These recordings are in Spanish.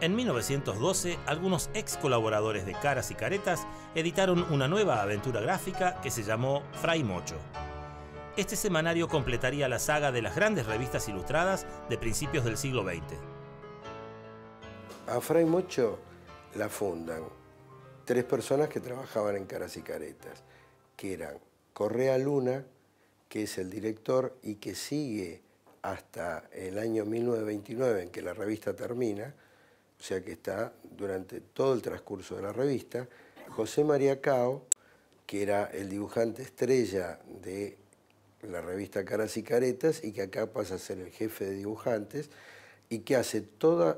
En 1912, algunos ex colaboradores de Caras y Caretas editaron una nueva aventura gráfica que se llamó Fray Mocho. Este semanario completaría la saga de las grandes revistas ilustradas de principios del siglo XX. A Fray Mocho la fundan tres personas que trabajaban en Caras y Caretas, que eran Correa Luna, que es el director y que sigue hasta el año 1929 en que la revista termina, o sea que está durante todo el transcurso de la revista. José María Cao, que era el dibujante estrella de la revista Caras y Caretas y que acá pasa a ser el jefe de dibujantes y que hace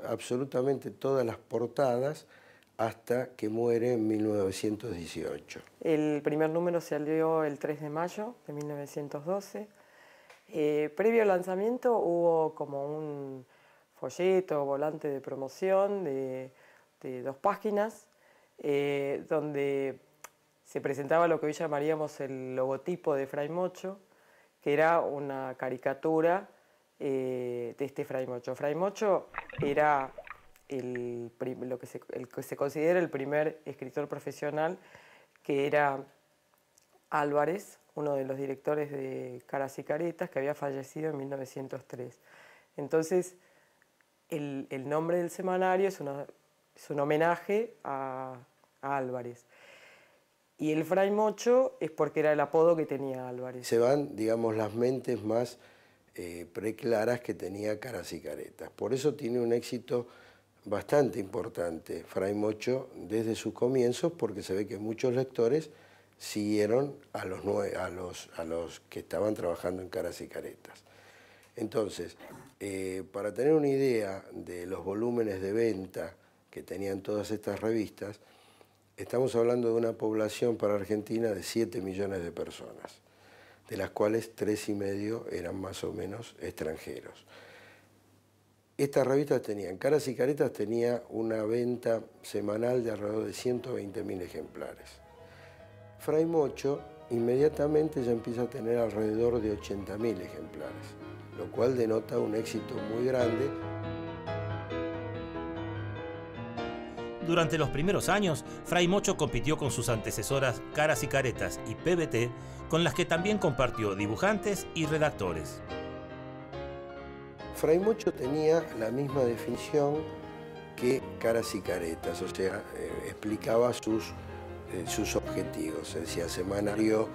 absolutamente todas las portadas hasta que muere en 1918. El primer número salió el 3 de mayo de 1912. Previo al lanzamiento hubo como un folleto, volante de promoción de 2 páginas, donde se presentaba lo que hoy llamaríamos el logotipo de Fray Mocho, que era una caricatura de este Fray Mocho. Fray Mocho era lo que se considera el primer escritor profesional, que era Álvarez, uno de los directores de Caras y Caretas, que había fallecido en 1903. Entonces, el nombre del semanario es un homenaje a Álvarez. Y el Fray Mocho es porque era el apodo que tenía Álvarez. Se van, digamos, las mentes más preclaras que tenía Caras y Caretas. Por eso tiene un éxito bastante importante Fray Mocho desde sus comienzos, porque se ve que muchos lectores siguieron a los que estaban trabajando en Caras y Caretas. Entonces, para tener una idea de los volúmenes de venta que tenían todas estas revistas, estamos hablando de una población para Argentina de 7 millones de personas, de las cuales 3,5 eran más o menos extranjeros. Estas revistas tenían, Caras y Caretas tenía una venta semanal de alrededor de 120.000 ejemplares. Fray Mocho inmediatamente ya empieza a tener alrededor de 80.000 ejemplares, lo cual denota un éxito muy grande. Durante los primeros años, Fray Mocho compitió con sus antecesoras Caras y Caretas y PBT, con las que también compartió dibujantes y redactores. Fray Mocho tenía la misma definición que Caras y Caretas, o sea, explicaba sus objetivos, decía semanario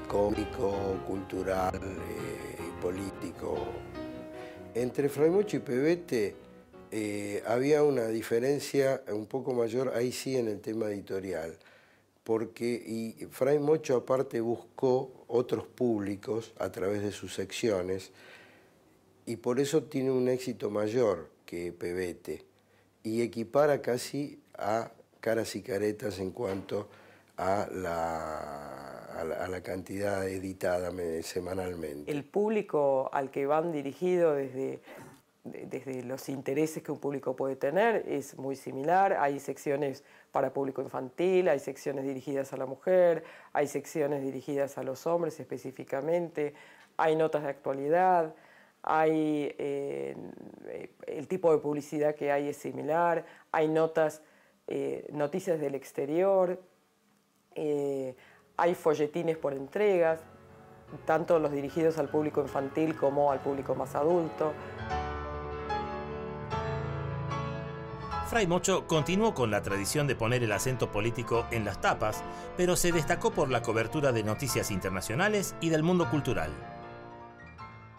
cómico, cultural, político. Entre Fray Mocho y PBT había una diferencia un poco mayor, ahí sí, en el tema editorial, porque Fray Mocho aparte buscó otros públicos a través de sus secciones y por eso tiene un éxito mayor que PBT y equipara casi a Caras y Caretas en cuanto a la cantidad editada semanalmente. El público al que van dirigidos desde los intereses que un público puede tener es muy similar. Hay secciones para público infantil, hay secciones dirigidas a la mujer, hay secciones dirigidas a los hombres específicamente, hay notas de actualidad, hay el tipo de publicidad que hay es similar, hay noticias del exterior, hay folletines por entregas, tanto los dirigidos al público infantil como al público más adulto. Fray Mocho continuó con la tradición de poner el acento político en las tapas, pero se destacó por la cobertura de noticias internacionales y del mundo cultural.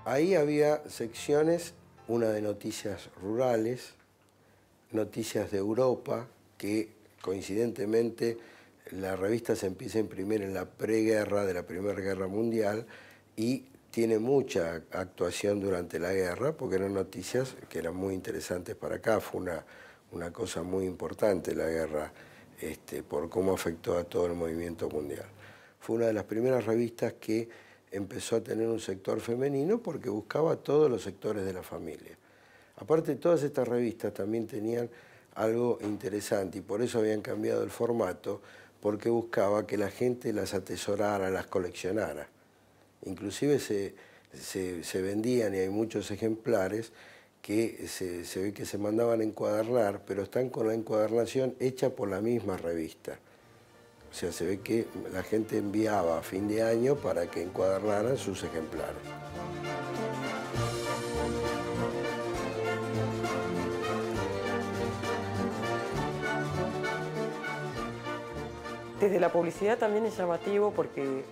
Ahí había secciones, una de noticias rurales, noticias de Europa, que coincidentemente la revista se empieza a imprimir en la preguerra de la Primera Guerra Mundial y tiene mucha actuación durante la guerra, porque eran noticias que eran muy interesantes para acá. Fue una cosa muy importante la guerra, por cómo afectó a todo el movimiento mundial. Fue una de las primeras revistas que empezó a tener un sector femenino porque buscaba a todos los sectores de la familia. Aparte, todas estas revistas también tenían algo interesante y por eso habían cambiado el formato, porque buscaba que la gente las atesorara, las coleccionara. Inclusive se vendían, y hay muchos ejemplares, que se ve que se mandaban a encuadernar, pero están con la encuadernación hecha por la misma revista. O sea, se ve que la gente enviaba a fin de año para que encuadernaran sus ejemplares. Desde la publicidad también es llamativo porque,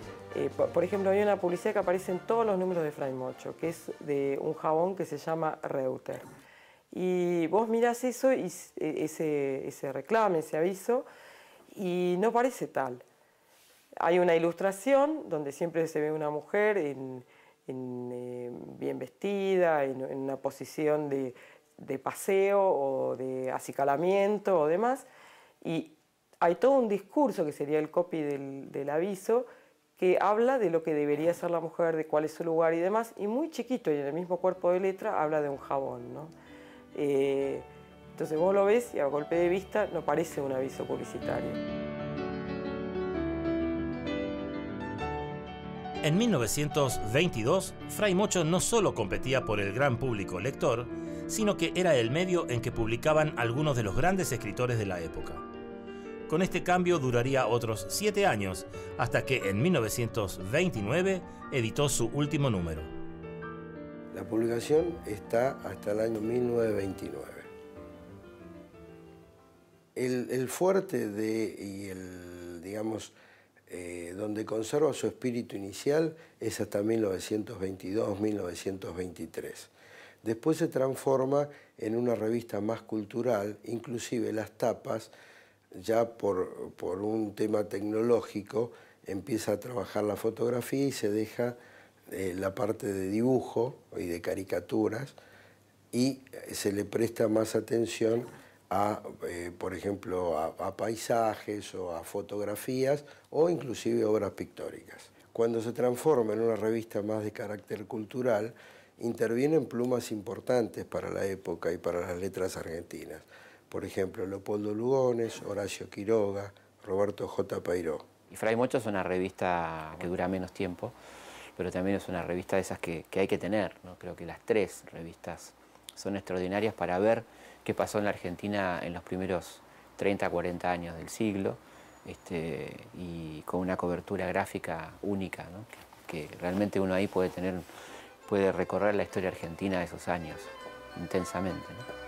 por ejemplo, hay una publicidad que aparece en todos los números de Fray Mocho, que es de un jabón que se llama Reuter. Y vos mirás eso, y ese reclame, ese aviso, y no parece tal. Hay una ilustración donde siempre se ve una mujer bien vestida, en una posición de paseo o de acicalamiento o demás, y hay todo un discurso que sería el copy del aviso que habla de lo que debería ser la mujer, de cuál es su lugar y demás, y muy chiquito y en el mismo cuerpo de letra habla de un jabón, ¿no? Entonces vos lo ves y a golpe de vista no parece un aviso publicitario. En 1922, Fray Mocho no solo competía por el gran público lector, sino que era el medio en que publicaban algunos de los grandes escritores de la época. Con este cambio duraría otros 7 años, hasta que en 1929 editó su último número. La publicación está hasta el año 1929. El fuerte donde conserva su espíritu inicial es hasta 1922, 1923. Después se transforma en una revista más cultural, inclusive las tapas, ya por un tema tecnológico, empieza a trabajar la fotografía y se deja la parte de dibujo y de caricaturas, y se le presta más atención a, por ejemplo, a paisajes o a fotografías o inclusive obras pictóricas. Cuando se transforma en una revista más de carácter cultural, intervienen plumas importantes para la época y para las letras argentinas. Por ejemplo, Leopoldo Lugones, Horacio Quiroga, Roberto J. Peiró. Y Fray Mocho es una revista que dura menos tiempo, pero también es una revista de esas que hay que tener, ¿no? Creo que las 3 revistas son extraordinarias para ver qué pasó en la Argentina en los primeros 30, 40 años del siglo, y con una cobertura gráfica única, ¿no? que realmente uno ahí puede recorrer la historia argentina de esos años intensamente, ¿no?